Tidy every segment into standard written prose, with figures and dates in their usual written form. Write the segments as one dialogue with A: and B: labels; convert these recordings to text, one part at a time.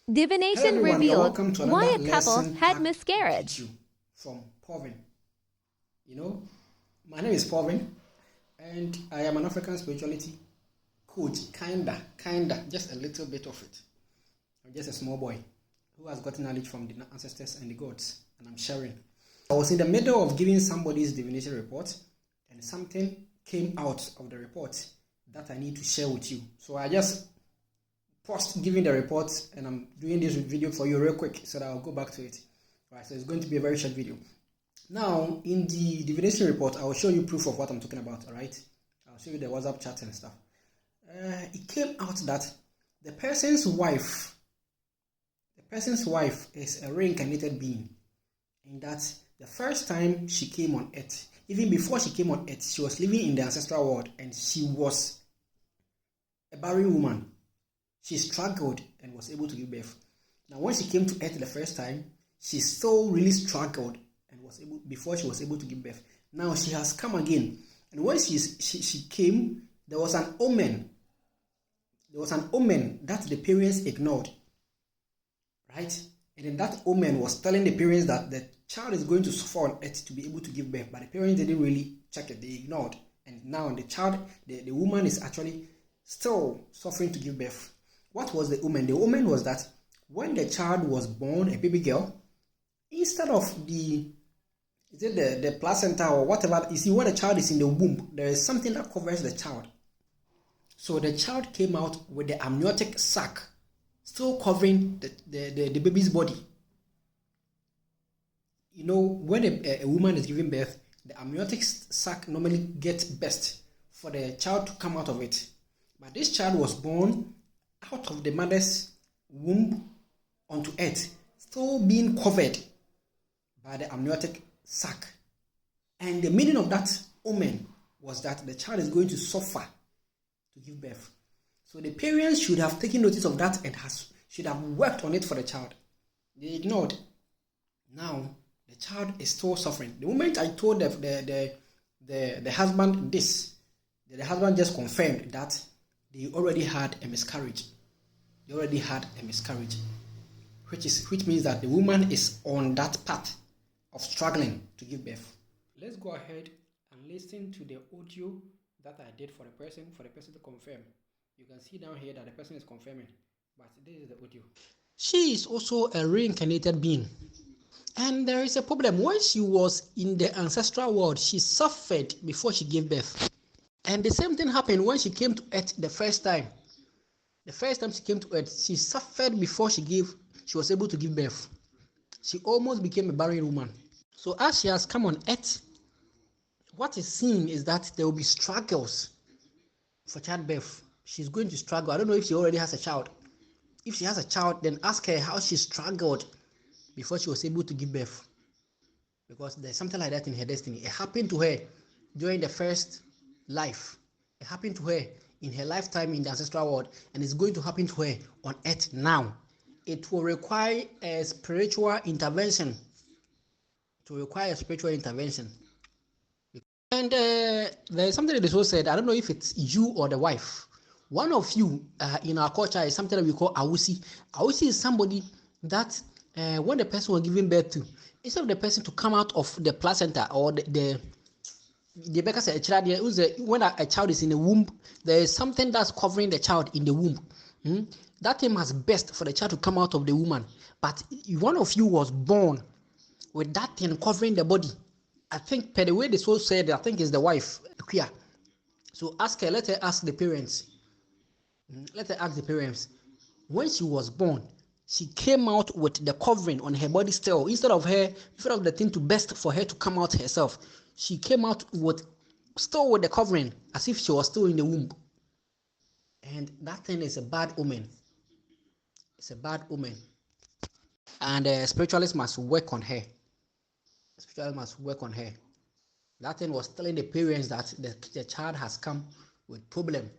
A: Hello
B: Divination
A: everyone, you're
B: revealed
A: welcome to
B: why
A: another
B: a couple
A: lesson
B: had
A: packed
B: miscarriage.
A: video from Povin. My name is Povin and I am an African spirituality coach, kinda, just a little bit of it. I'm just a small boy who has gotten knowledge from the ancestors and the gods, and I'm sharing. I was in the middle of giving somebody's divination report and something came out of the report that I need to share with you. So I just paused giving the report and I'm doing this video for you real quick so that I'll go back to it. Alright, so it's going to be a very short video. Now, in the divination report, I will show you proof of what I'm talking about, alright? I'll show you the WhatsApp chat and stuff. It came out that the person's wife is a reincarnated being, and that the first time she came on earth, even before she came on earth, she was living in the ancestral world and she was a barren woman. She struggled and was able to give birth. Now, when she came to earth the first time, she still really struggled and was able before she was able to give birth. Now she has come again, and when she came, there was an omen. There was an omen that the parents ignored, right? And then that omen was telling the parents that the child is going to suffer on earth to be able to give birth, but the parents didn't really check it; they ignored. And now the woman is actually still suffering to give birth. What was the omen? The omen was that when the child was born, a baby girl, instead of the placenta or whatever, you see, when the child is in the womb, there is something that covers the child. So the child came out with the amniotic sac still covering the baby's body. When a woman is giving birth, the amniotic sac normally gets burst for the child to come out of it. But this child was born out of the mother's womb onto earth, still being covered by the amniotic sac. And the meaning of that omen was that the child is going to suffer to give birth. So the parents should have taken notice of that and should have worked on it for the child. They ignored. Now the child is still suffering. The moment I told the husband this, the husband just confirmed that they already had a miscarriage. Which means that the woman is on that path of struggling to give birth. Let's go ahead and listen to the audio that I did for the person to confirm. You can see down here that the person is confirming, but this is the audio. She is also a reincarnated being. And there is a problem. When she was in the ancestral world, she suffered before she gave birth. And the same thing happened when she came to earth the first time. The first time she came to earth, she suffered before she was able to give birth. She almost became a barren woman. So as she has come on earth, what is seen is that there will be struggles for childbirth. She's going to struggle. I don't know if she already has a child. If she has a child, then ask her how she struggled before she was able to give birth. Because there's something like that in her destiny. It happened to her during the first life. It happened to her in her lifetime in the ancestral world, and it's going to happen to her on earth now. It will require a spiritual intervention. And there's something that is also said. I don't know if it's you or the wife. One of you in our culture is something that we call awusi. Awusi is somebody that when the person was giving birth to, instead of the person to come out of the placenta or the when a child is in the womb, there is something that's covering the child in the womb. That thing must best for the child to come out of the woman. But one of you was born with that thing covering the body. I think per the way the soul said, I think it's the wife, Queer. So let her ask the parents. When she was born, she came out with the covering on her body still. Instead of the thing to best for her to come out herself, she came out with the covering as if she was still in the womb. And that thing is a bad omen. It's a bad omen. And spiritualists must work on her. That thing was telling the parents that the child has come with problem.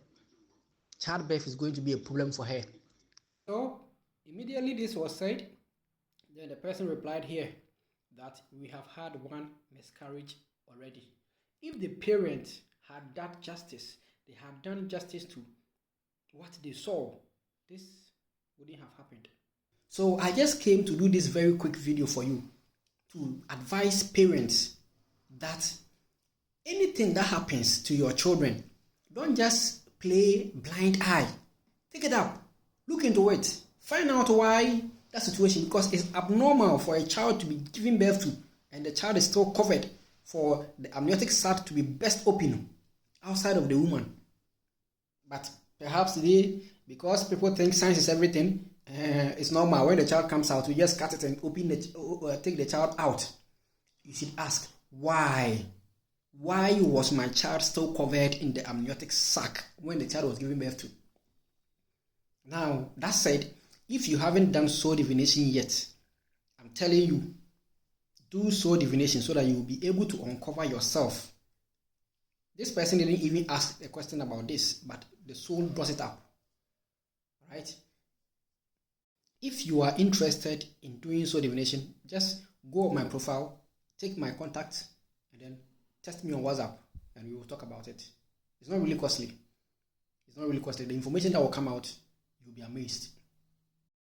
A: Childbirth is going to be a problem for her. So immediately this was said, then the person replied here that we have had one miscarriage already. If the parents had done justice, they had done justice to what they saw, this wouldn't have happened. So I just came to do this very quick video for you to advise parents that anything that happens to your children, don't just play blind eye. Take it up, look into it, find out why that situation, because it's abnormal for a child to be given birth to and the child is still covered, for the amniotic sac to be burst open outside of the woman. But perhaps today, because people think science is everything, it's normal. When the child comes out, you just cut it and take the child out. You should ask, why? Why was my child still covered in the amniotic sac when the child was given birth to? Now, that said, if you haven't done soul divination yet, I'm telling you, do soul divination so that you will be able to uncover yourself. This person didn't even ask a question about this, but the soul draws it up. Right? If you are interested in doing soul divination, just go on my profile, take my contact, and then text me on WhatsApp, and we will talk about it. It's not really costly. The information that will come out, you'll be amazed.